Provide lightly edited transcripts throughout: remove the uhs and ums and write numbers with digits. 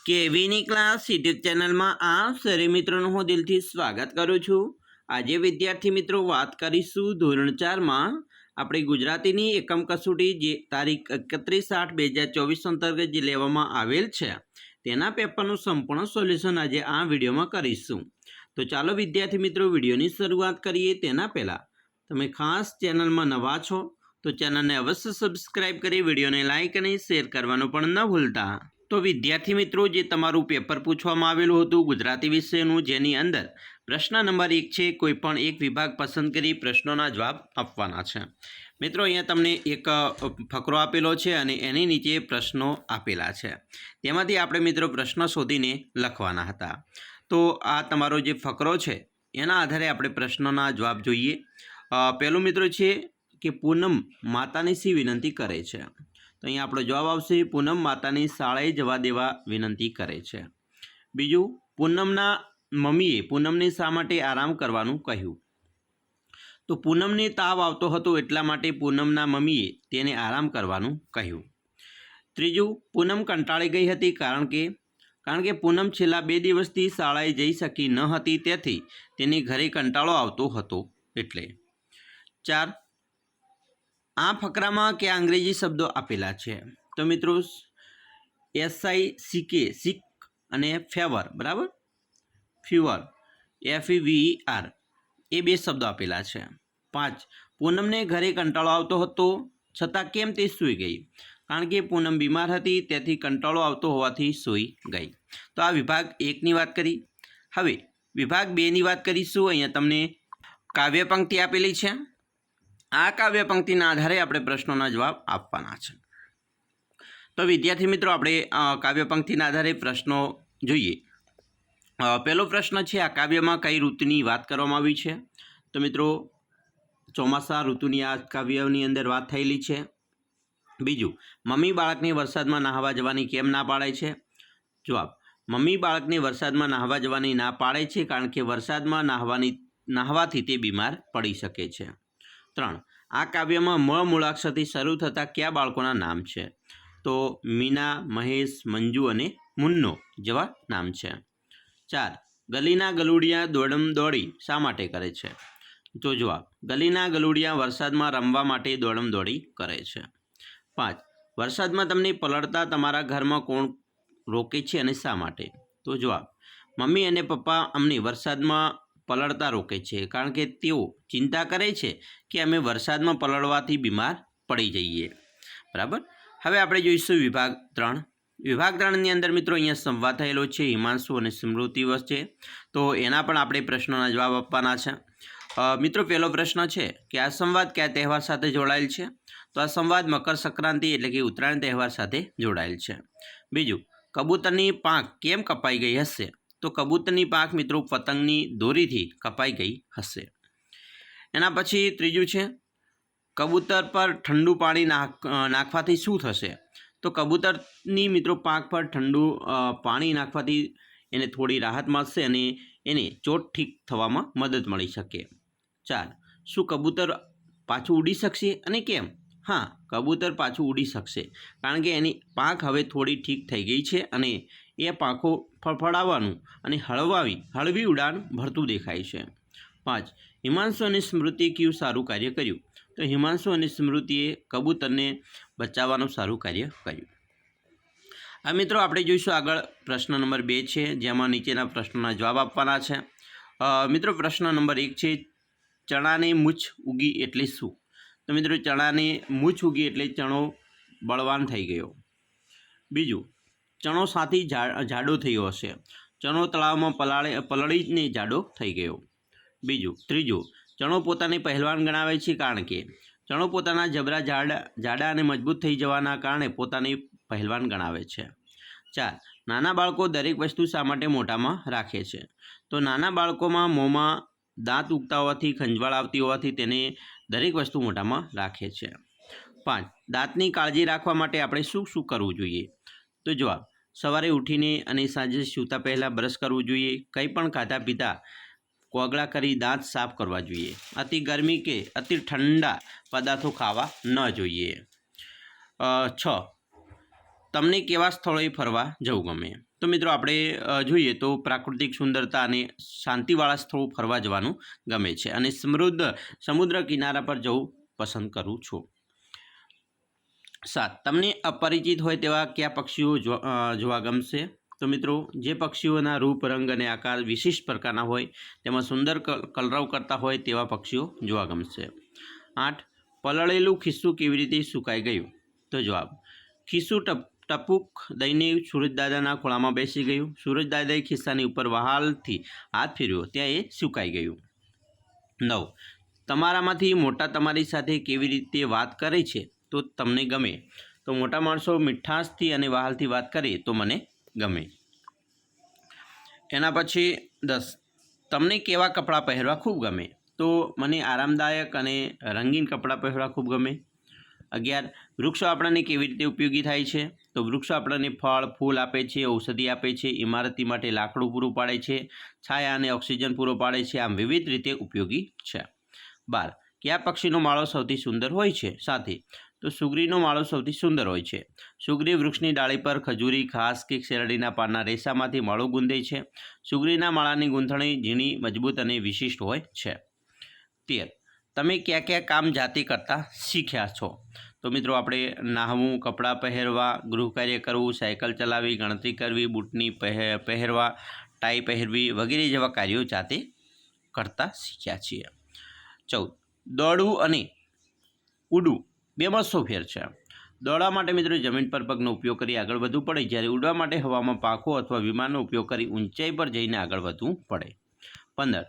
કેવીની class YouTube ચેનલમાં આપ સરે મિત્રોનું હું દિલથી સ્વાગત કરું છું। આજે વિદ્યાર્થી મિત્રો વાત કરીશું ધોરણ 4માં આપણી ગુજરાતીની એકમ કસોટી જે તારીખ 31/8/2024 અંતર્ગત જે લેવામાં આવેલ છે તેના પેપરનું સંપૂર્ણ સોલ્યુશન આજે આ વિડીયોમાં કરીશું। તો ચાલો વિદ્યાર્થી મિત્રો વિડીયોની શરૂઆત કરીએ। તેના પહેલાં તમે ખાસ ચેનલમાં નવા છો તો ચેનલને અવશ્ય સબસ્ક્રાઈબ કરી વિડીયોને લાઇક અને શેર કરવાનું પણ ન ભૂલતા। તો વિદ્યાર્થી મિત્રો જે તમારું પેપર પૂછવામાં આવેલું હતું ગુજરાતી વિષયનું જેની અંદર પ્રશ્ન નંબર 1 છે કોઈપણ એક વિભાગ પસંદ કરી પ્રશ્નોના જવાબ આપવાના છે। મિત્રો અહીંયા તમને એક ફકરો આપેલો છે અને એની નીચે પ્રશ્નો આપેલા છે તેમાંથી આપણે મિત્રો પ્રશ્ન શોધીને લખવાના હતા। તો આ તમારો જે ફકરો છે એના આધારે આપણે પ્રશ્નોના જવાબ જોઈએ। પહેલું મિત્રો છે કે પૂનમ માતાની શી વિનંતી કરે છે। તો અહીંયા આપણો જવાબ આવશે પૂનમ માતાની શાળાએ જવા દેવા વિનંતી કરે છે। બીજું પૂનમના મમ્મીએ પૂનમને શા માટે આરામ કરવાનું કહ્યું। તો પૂનમને તાવ આવતો હતો એટલા માટે પૂનમના મમ્મીએ તેને આરામ કરવાનું કહ્યું। ત્રીજું પૂનમ કંટાળી ગઈ હતી કારણ કે પૂનમ છેલ્લા 2 દિવસથી શાળાએ જઈ શકી ન હતી તેથી તેને ઘરે કંટાળો આવતો હતો એટલે। 4 આ ફકરામાં કયા અંગ્રેજી શબ્દો આપેલા છે। તો મિત્રો SICK સિક અને ફેવર બરાબર ફીવર FEVER એ 2 શબ્દો આપેલા છે। 5 પૂનમને ઘરે કંટાળો આવતો હતો છતાં કેમ તે સૂઈ ગઈ। કારણ કે પૂનમ બીમાર હતી તેથી કંટાળો આવતો હોવાથી સૂઈ ગઈ। તો આ વિભાગ 1ની વાત કરી। હવે વિભાગ 2ની વાત કરીશું। અહીંયા તમને કાવ્ય પંક્તિ આપેલી છે। આ કાવ્ય પંક્તિના આધારે આપણે પ્રશ્નોના જવાબ આપવાના છે। તો વિદ્યાર્થી મિત્રો આપણે કાવ્ય પંક્તિના આધારે પ્રશ્નો જોઈએ। પહેલો પ્રશ્ન છે આ કાવ્યમાં કઈ ઋતુની વાત કરવામાં આવી છે। તો મિત્રો ચોમાસા ઋતુની આ કાવ્યની અંદર વાત થયેલી છે। બીજું મમ્મી બાળકને વરસાદમાં નહાવા જવાની કેમ ના પાડે છે। જવાબ મમ્મી બાળકને વરસાદમાં નહાવા જવાની ના પાડે છે કારણ કે વરસાદમાં નહાવાથી તે બીમાર પડી શકે છે। 3 આ કાવ્યમાં મૂળાક્ષરથી શરૂ થતા કયા બાળકોના નામ છે। તો મીના મહેશ મંજુ અને મુન્નો જેવા નામ છે। 4 ગલીના ગલુડિયા દોડમ દોડી શા માટે કરે છે। તો જવાબ ગલીના ગલુડિયા વરસાદમાં રમવા માટે દોડમ દોડી કરે છે। 5 વરસાદમાં તમને પલળતા તમારા ઘરમાં કોણ રોકે છે અને શા માટે। તો જવાબ મમ્મી અને પપ્પા અમને વરસાદમાં પલળતા રોકે છે કારણ કે તેઓ ચિંતા કરે છે કે અમે વરસાદમાં પલળવાથી બીમાર પડી જઈએ બરાબર। હવે આપણે જોઈશું વિભાગ 3। વિભાગ 3ની અંદર મિત્રો અહીંયા સંવાદ થયેલો છે હિમાંશુ અને સ્મૃતિ વચ્ચે। તો એના પણ આપણે પ્રશ્નોના જવાબ આપવાના છે। મિત્રો પહેલો પ્રશ્ન છે કે આ સંવાદ કયા તહેવાર સાથે જોડાયેલ છે। તો આ સંવાદ મકર સંક્રાંતિ એટલે કે ઉત્તરાયણ તહેવાર સાથે જોડાયેલ છે। બીજું કબૂતરની પાંખ કેમ કપાઈ ગઈ હશે। તો કબૂતરની પાંખ મિત્રો પતંગની દોરીથી કપાઈ ગઈ હશે। એના પછી ત્રીજું છે કબૂતર પર ઠંડુ પાણી નાખવાથી શું થશે। તો કબૂતરની મિત્રો પાંખ પર ઠંડુ પાણી નાખવાથી એને થોડી રાહત મળશે અને એને ચોટ ઠીક થવામાં મદદ મળી શકે। 4 શું કબૂતર પાછું ઉડી શકશે અને કેમ। હા કબૂતર પાછું ઉડી શકશે કારણ કે એની પાંખ હવે થોડી ઠીક થઈ ગઈ છે અને એ પાંખો ફડફડાવવાનું અને હળવી ઉડાન ભરતું દેખાય છે। 5 હિમાંશુ અને સ્મૃતિએ કયું સારું કાર્ય કર્યું। તો હિમાંશુ અને સ્મૃતિએ કબૂતરને બચાવવાનું સારું કાર્ય કર્યું। આ મિત્રો આપણે જોઈશું આગળ પ્રશ્ન નંબર 2 છે જેમાં નીચેના પ્રશ્નોના જવાબ આપવાના છે। મિત્રો પ્રશ્ન નંબર 1 છે ચણાને મૂછ ઉગી એટલે શું। તો મિત્રો ચણાને મૂછ ઉગી એટલે ચણો બળવાન થઈ ગયો। બીજું ચણો સાથી જાડો થયો હશે। ચણો તળાવમાં પલળીને જાડો થઈ ગયો। ત્રીજું ચણો પોતાને પહેલવાન ગણાવે છે કારણ કે ચણો પોતાના જબરા જાડા અને મજબૂત થઈ જવાના કારણે પોતાને પહેલવાન ગણાવે છે। 4 નાના બાળકો દરેક વસ્તુ શા માટે મોઢામાં રાખે છે। તો નાના બાળકોમાં મોંમાં દાંત ઉગતા હોવાથી ખંજવાળ આવતી હોવાથી તેને દરેક વસ્તુ મોઢામાં રાખે છે। 5 દાંતની કાળજી રાખવા માટે આપણે શું કરવું જોઈએ। તો જવાબ સવારે ઉઠીને અને સાંજે સૂતા પહેલાં બ્રશ કરવું જોઈએ। કંઈ પણ ખાધા પીતા કોગળા કરી દાંત સાફ કરવા જોઈએ। અતિ ગરમી કે અતિ ઠંડા પદાર્થો ખાવા ન જોઈએ। 6 તમને કેવા સ્થળોએ ફરવા જવું ગમે? તો મિત્રો આપણે જોઈએ તો પ્રાકૃતિક સુંદરતા અને શાંતિવાળા સ્થળો ફરવા જવાનું ગમે છે અને સમુદ્ર કિનારા પર જવું પસંદ કરું છું. 7. તમને અપરિચિત હોય તેવા કયા પક્ષીઓ જોવા ગમશે? તો મિત્રો જે પક્ષીઓના રૂપ, રંગ અને આકાર વિશિષ્ટ પ્રકારના હોય, તેમાં સુંદર કલરવ કરતા હોય તેવા પક્ષીઓ જોવા ગમશે. 8. પલળેલું ખિસ્સું કેવી રીતે સુકાઈ ગયું? તો જવાબ: ખિસ્સું ટપુક દઈને સૂરજદાદાના ખોળામાં બેસી ગયું. સૂરજદાદાએ ખિસ્સાની ઉપર વહાલથી હાથ ફેરવ્યો, ત્યાં એ સુકાઈ ગયું. 9. તમારામાંથી મોટા તમારી સાથે કેવી રીતે વાત કરે છે તો તમને ગમે? તો મોટા માણસો મીઠાશથી અને વહાલથી વાત કરે તો મને ગમે. એના પછી 10. તમને કેવા કપડાં પહેરવા ખૂબ ગમે? તો મને આરામદાયક અને રંગીન કપડાં પહેરવા ખૂબ ગમે. 11. વૃક્ષો આપણને કેવી રીતે ઉપયોગી થાય છે? તો વૃક્ષો આપણને ફળ, ફૂલ આપે છે, ઔષધિ આપે છે, ઇમારતી માટે લાકડું પૂરું પાડે છે, છાયા અને ઓક્સિજન પૂરો પાડે છે, આમ વિવિધ રીતે ઉપયોગી છે. 12. કયા પક્ષીનો માળો સૌથી સુંદર હોય છે? સાથી. તો સુગરીનો માળો સૌથી સુંદર હોય છે. સુગરી વૃક્ષની ડાળી પર ખજૂરી, ઘાસ કે શેરડીના પાનના રેસામાંથી માળો ગૂંથે છે. સુગરીના માળાની ગૂંથણી ઝીણી, મજબૂત અને વિશિષ્ટ હોય છે. 13. તમે કયા કયા કામ જાતે કરતા શીખ્યા છો? તો મિત્રો આપણે નાહવું, કપડાં પહેરવા, ગૃહકાર્ય કરવું, સાયકલ ચલાવવી, ગણતરી કરવી, બૂટની પહેરવા, ટાઈ પહેરવી વગેરે જેવા કાર્યો જાતે કરતા શીખ્યા છીએ. 14. દોડવું અને ઉડવું બેમાં શું ફેર છે? દોડવા માટે મિત્રો જમીન પર પગનો ઉપયોગ કરી આગળ વધવું પડે, જ્યારે ઉડવા માટે હવામાં પાંખો અથવા વિમાનનો ઉપયોગ કરી ઊંચાઈ પર જઈને આગળ વધવું પડે. 15.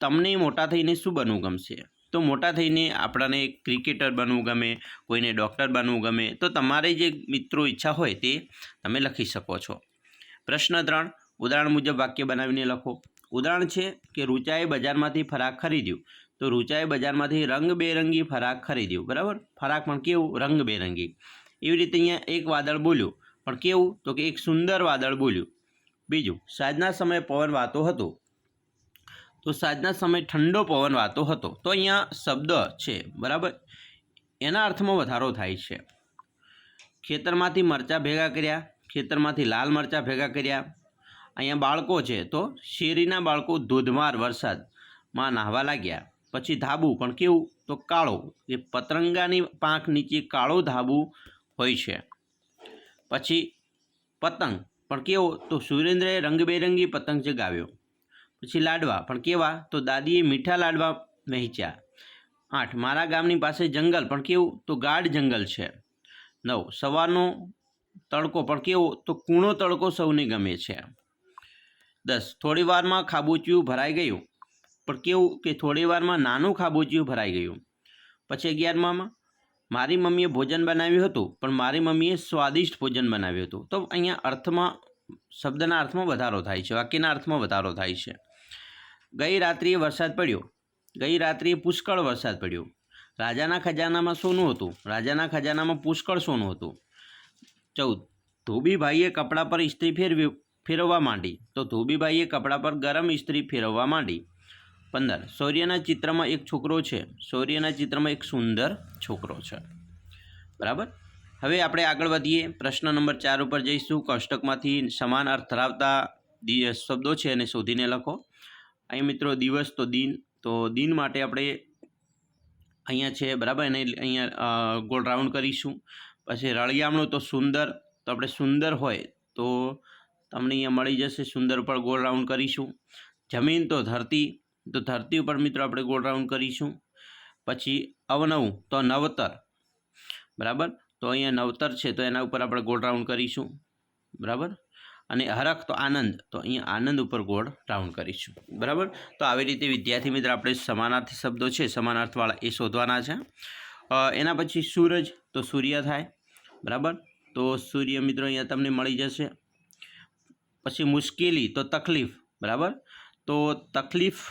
તમને મોટા થઈને શું બનવું ગમશે? તો મોટા થઈને આપણને ક્રિકેટર બનવું ગમે, કોઈને ડૉક્ટર બનવું ગમે. તો તમારી જે મિત્રો ઈચ્છા હોય તે તમે લખી શકો છો. પ્રશ્ન 3. ઉદાહરણ મુજબ વાક્ય બનાવીને લખો. ઉદાહરણ છે કે રૂચાએ બજારમાંથી ફરાક ખરીદ્યું. તો રૂચાએ બજારમાંથી રંગબેરંગી ફરાક ખરીદ્યું. બરાબર, ફરાક પણ કેવું? રંગબેરંગી. એવી રીતે અહીંયા એક વાદળ બોલ્યું, પણ કેવું? તો કે એક સુંદર વાદળ બોલ્યું. બીજું, સાંજના સમયે પવન વાતો હતો. તો સાંજના સમયે ઠંડો પવન વાતો હતો. તો અહીંયા શબ્દ છે, બરાબર, એના અર્થમાં વધારો થાય છે. ખેતરમાંથી મરચાં ભેગા કર્યા. ખેતરમાંથી લાલ મરચાં ભેગા કર્યા. અહીંયા બાળકો છે, તો શેરીના બાળકો ધોધમાર વરસાદમાં નાહવા લાગ્યા. પછી ધાબુ પણ કેવું? તો કાળો. એ પતંગાની પાંખ નીચે કાળો ધાબુ હોય છે. પછી પતંગ પણ કેવો? તો સુરેન્દ્રએ રંગબેરંગી પતંગ ચગાવ્યો. પછી લાડવા પણ કેવા? તો દાદીએ મીઠા લાડવા વહેંચ્યા. 8. મારા ગામની પાસે જંગલ પણ કેવું? તો ગાઢ જંગલ છે. 9. સવારનો તડકો પણ કેવો? તો કૂણો તડકો સૌને ગમે છે. 10. થોડી વારમાં ખાબોચિયું ભરાઈ ગયું. પણ કેવું? કે થોડી વારમાં નાનું ખાબોચિયું ભરાઈ ગયું. પછી 11માં મારી મમ્મીએ ભોજન બનાવ્યું હતું, પણ મારી મમ્મીએ સ્વાદિષ્ટ ભોજન બનાવ્યું હતું. તો અહીંયા અર્થમાં, શબ્દના અર્થમાં વધારો થાય છે, વાક્યના અર્થમાં વધારો થાય છે. ગઈ રાત્રિએ વરસાદ પડ્યો. ગઈ રાત્રિએ પુષ્કળ વરસાદ પડ્યો. રાજાના ખજાનામાં સોનું હતું. રાજાના ખજાનામાં પુષ્કળ સોનું હતું. 14. ધોબીભાઈએ કપડા પર ઇસ્ત્રી ફેરવવા માંડી. તો ધોબીભાઈએ કપડા પર ગરમ ઇસ્ત્રી ફેરવવા માંડી. 15. સૂર્યના ચિત્રમાં એક છોકરો છે. સૂર્યના ચિત્રમાં એક સુંદર છોકરો છે. બરાબર. હવે આપણે આગળ વધીએ. પ્રશ્ન નંબર 4 ઉપર જઈશું. કોષ્ટકમાંથી સમાન અર્થ ધરાવતા શબ્દો છે અને શોધીને લખો. અહીં મિત્રો દિવસ તો દિન. તો દિન માટે આપણે અહીંયા છે, બરાબર, એને અહીંયા ગોળ રાઉન્ડ કરીશું. પછી રળિયામણું તો સુંદર. તો આપણે સુંદર હોય તો તમને અહીંયા મળી જશે. સુંદર ઉપર ગોળ રાઉન્ડ કરીશું. જમીન તો ધરતી. તો ધરતી ઉપર મિત્રો આપણે ગોળ રાઉન્ડ કરીશું. પછી અવનવું તો નવતર. બરાબર, તો અહીંયા નવતર છે, તો એના ઉપર આપણે ગોળ રાઉન્ડ કરીશું. બરાબર. અને હરખ તો આનંદ. તો અહીંયા આનંદ ઉપર ગોળ રાઉન્ડ કરીશું. બરાબર. તો આવી રીતે વિદ્યાર્થી મિત્ર આપણે સમાનાર્થી શબ્દો છે, સમાનાર્થવાળા, એ શોધવાના છે. એના પછી સૂરજ તો સૂર્ય થાય. બરાબર, તો સૂર્ય મિત્રો અહીંયા તમને મળી જશે. પછી મુશ્કેલી તો તકલીફ. બરાબર, તો તકલીફ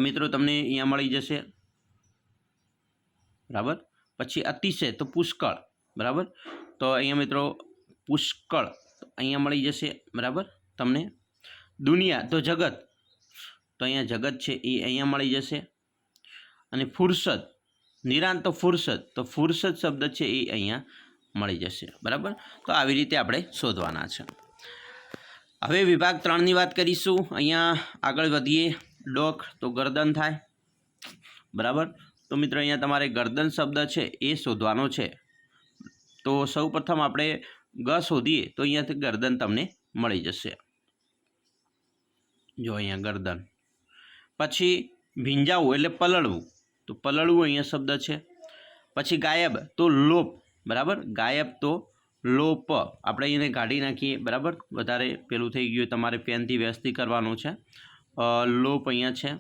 મિત્રો તમને અહીંયા મળી જશે. બરાબર. પછી અતિશય તો પુષ્કળ. બરાબર, તો અહીંયા મિત્રો પુષ્કળ અહીંયા મળી જશે. બરાબર તમને. દુનિયા તો જગત. તો અહીંયા જગત છે એ અહીંયા મળી જશે. અને ફુરસદ, નિરાંત તો ફુરસદ. તો ફુરસદ શબ્દ છે એ અહીંયા મળી જશે. બરાબર, તો આવી રીતે આપણે શોધવાના છે. હવે વિભાગ 3ની વાત કરીશું. અહીંયા આગળ વધીએ. ડોક તો ગરદન થાય. બરાબર, તો મિત્રો અહીંયા તમારે ગરદન શબ્દ છે એ શોધવાનો છે. તો સૌપ્રથમ આપણે ગ શોધીએ તો અહીંયાથી ગરદન તમને મળી જશે. જો અહીંયા ગરદન. પછી ભીંજાવું એટલે પલળવું, તો પલળવું અહીંયા શબ્દ છે. પછી ગાયબ તો લોપ. બરાબર, ગાયબ તો લોપ. આપણે એને કાઢી નાખીએ. બરાબર, વધારે પેલું થઈ ગયું, તમારે પેનથી વ્યસ્તી કરવાનું છે. લોપ અહીંયા છે.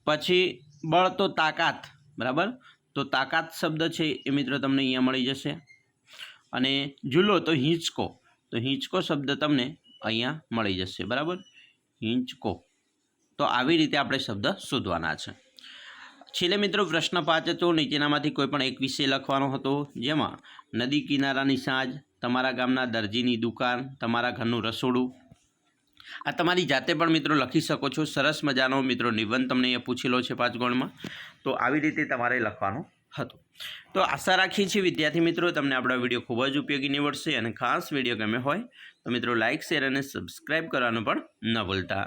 પછી બળ તો તાકાત. બરાબર, તો તાકાત શબ્દ છે એ મિત્રો તમને અહીંયા મળી જશે. અને ઝૂલો તો હિંચકો, તો હિંચકો શબ્દ તમને અહીંયા મળી જશે. બરાબર, હિંચકો. તો આવી રીતે આપણે શબ્દ શોધવાના છે. છેલ્લે મિત્રો પ્રશ્ન 5 હતો. નીચેનામાંથી કોઈ પણ એક વિષય લખવાનો હતો, જેમાં નદી કિનારાની સાંજ, તમારા ગામના દરજીની દુકાન, તમારા ઘરનું રસોડું. આ તમારી જાતે પણ મિત્રો લખી શકો છો. સરસ મજાનો મિત્રો નિબંધ તમને અહીંયા પૂછેલો છે 5 ગુણમાં. તો આવી રીતે તમારે લખવાનું હતું. તો આશા રાખીએ છીએ વિદ્યાર્થી મિત્રો તમને આપણો વિડીયો ખૂબ જ ઉપયોગી નીવડશે. અને ખાસ વિડીયો ગમે હોય તો મિત્રો લાઇક, શેર અને સબસ્ક્રાઈબ કરવાનું પણ ન ભૂલતા.